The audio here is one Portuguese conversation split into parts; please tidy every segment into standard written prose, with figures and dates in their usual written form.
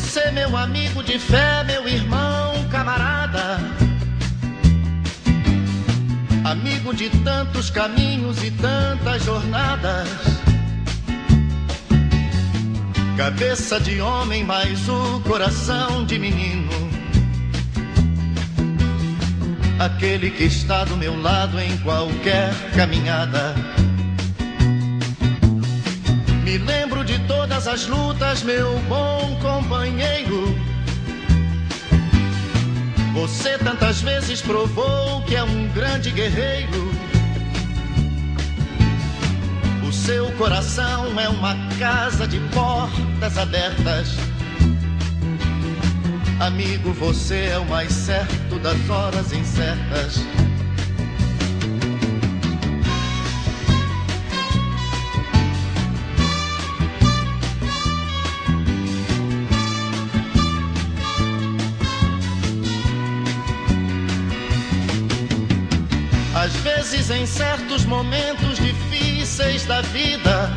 Você, meu amigo de fé, meu irmão, camarada, amigo de tantos caminhos e tantas jornadas, cabeça de homem, mas o coração de menino, aquele que está do meu lado em qualquer caminhada. Me lembro de todas as lutas, meu bom companheiro. Você tantas vezes provou que é um grande guerreiro. O seu coração é uma casa de portas abertas. Amigo, você é o mais certo das horas incertas. Às vezes, em certos momentos difíceis da vida,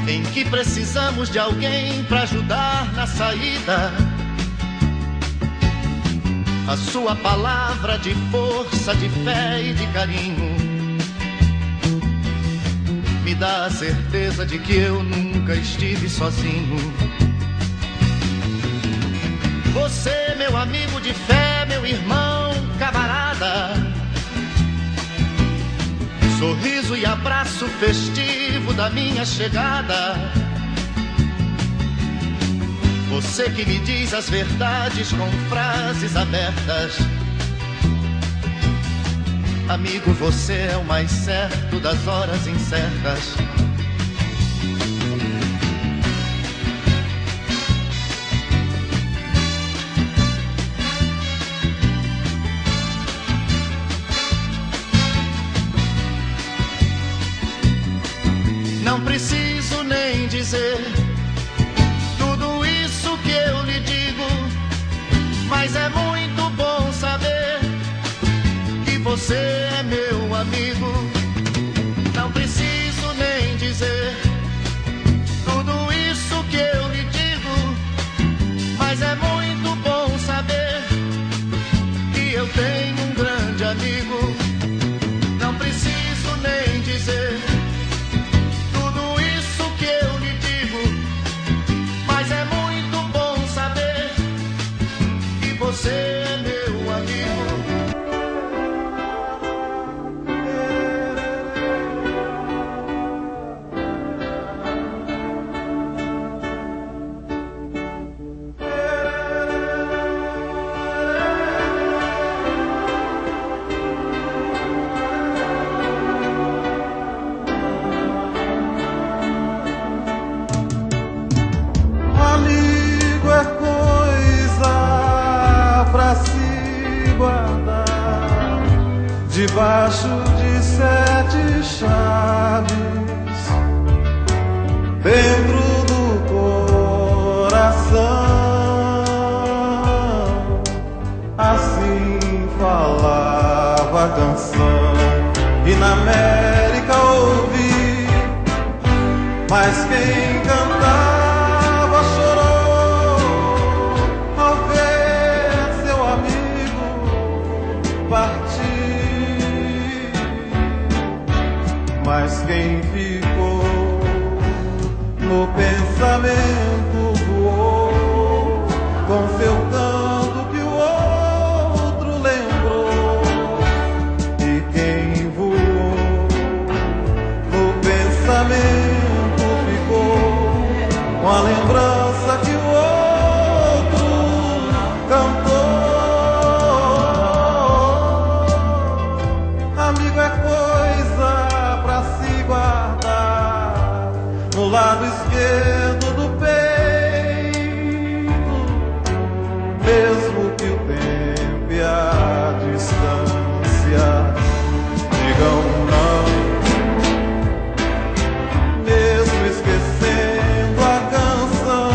em que precisamos de alguém para ajudar na saída, a sua palavra de força, de fé e de carinho me dá a certeza de que eu nunca estive sozinho. Você, meu amigo de fé, meu irmão, camarada, sorriso e abraço festivo da minha chegada. Você que me diz as verdades com frases abertas. Amigo, você é o mais certo das horas incertas. Não preciso nem dizer tudo isso que eu lhe digo, mas é muito bom saber que você é meu amigo. Não preciso nem dizer tudo isso que eu lhe digo, mas é muito bom saber que eu tenho um grande amigo. Não preciso nem dizer você é meu amigo. Amigo é coisa pra se guardar debaixo de 7 chaves dentro do coração. Assim falava a canção e na América ouvi, mas quem cantava chorou ao ver seu amigo partir. Mas quem ficou no pensamento voou com seu canto que o outro lembrou. E quem voou no pensamento ficou com a lembrança que o outro cantou. Amigo é coisa pra se guardar no lado esquerdo do peito, mesmo que o tempo e a distância digam não, mesmo esquecendo a canção.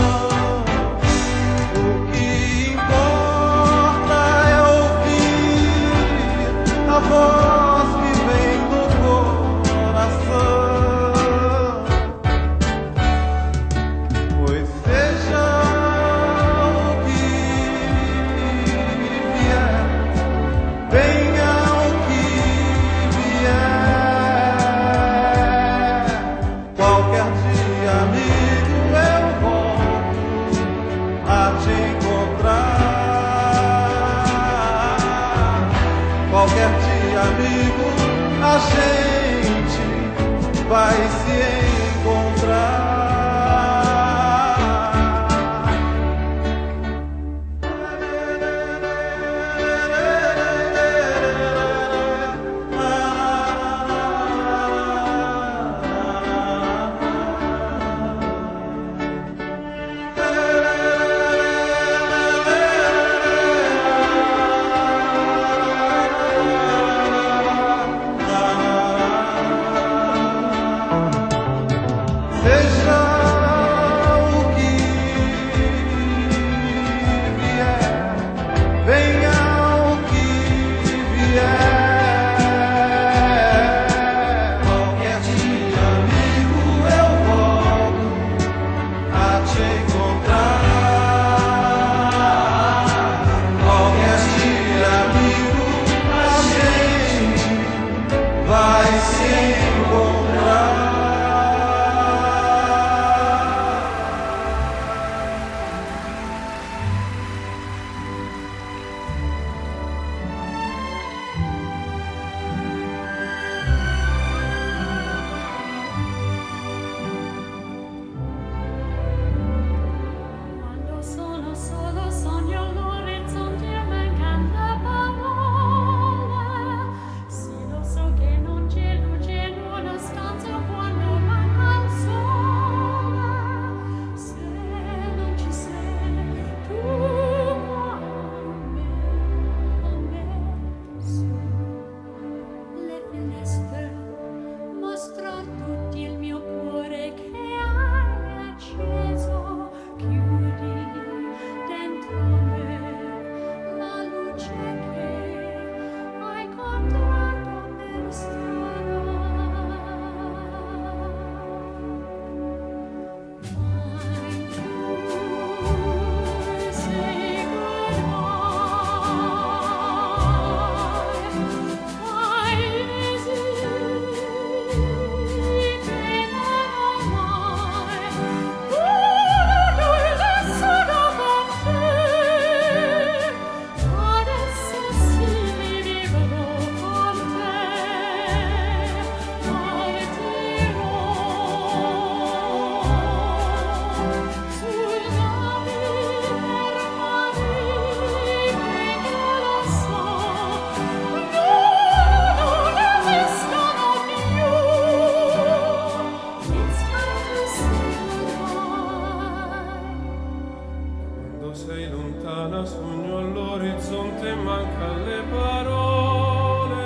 sei lontana, sogno all'orizzonte, manca le parole.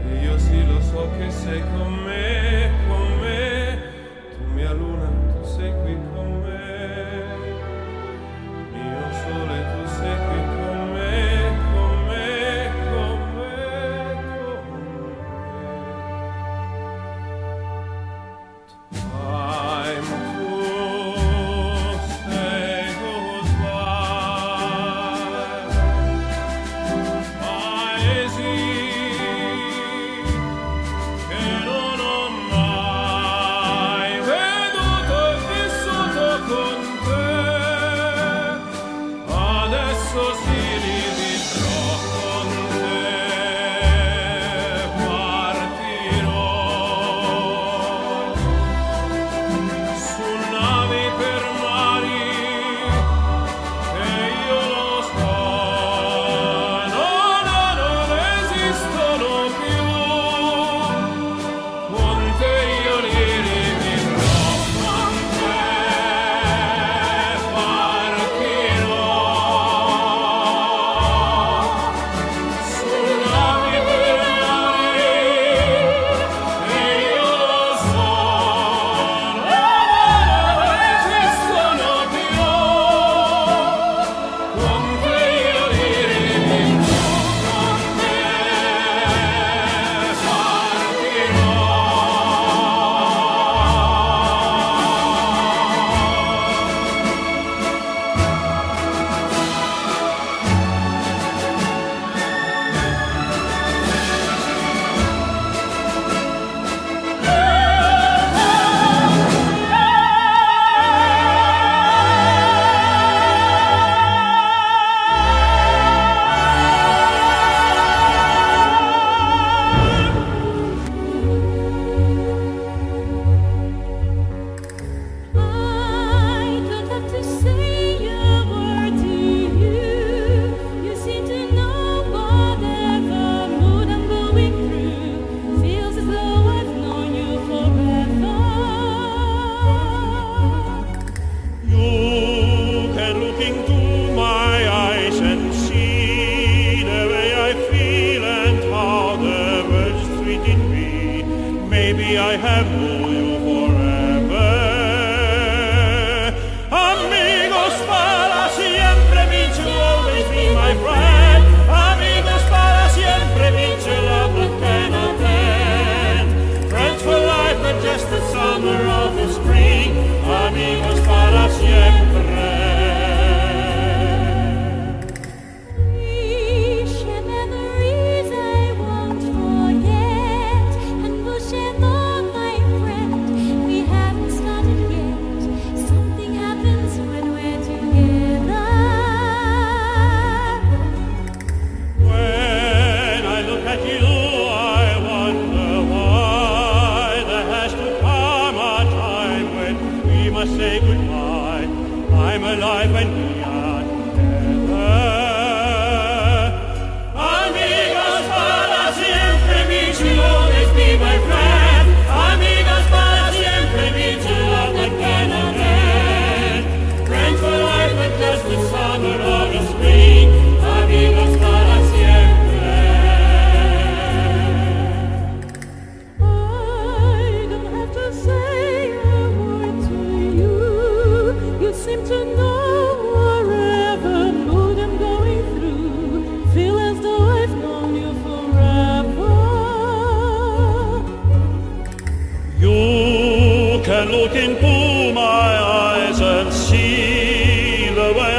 E io sì lo so che sei con me, con me. Tu mia luna, tu sei qui con me. Mio sole, tu sei qui con me, con me, con me, con me. Time to say goodbye. Paesi che non ho mai veduto e vissuto con te. Adesso si rivivrò con te. Partirò su navi per mari che io lo so, non esistono più. Con te io li rivivrò, con te partirò su navi per mari che io lo so, non esistono più. Con te io li rivivrò, con te partirò. I don't have to say a word to you. You seem to know whatever mood I'm going through. Feels as though I've known you forever. You can look into my eyes and see the way I feel and how the world's treating me. Maybe I have known you forever. Amigos para siempre means you'll always be my friend. Amigos para siempre means your love that cannot end. Friends for life, not just the summer or the spring. Amigos para siempre. We share memories I won't forget, and we'll share more, my friend. We haven't started yet. Something happens when we're together. When I look at you, I wonder why there has to come a time when we must say goodbye. I'm alive when we are together. Amigos para siempre means you'll always be my friend. Amigos para siempre means a love that cannot end. Friends for life, not just the summer or the spring. Amigos para siempre. I don't have to say a word to you. You seem to know whatever mood I'm going through. Feel as though I've known you forever. You can look into my eyes and see the way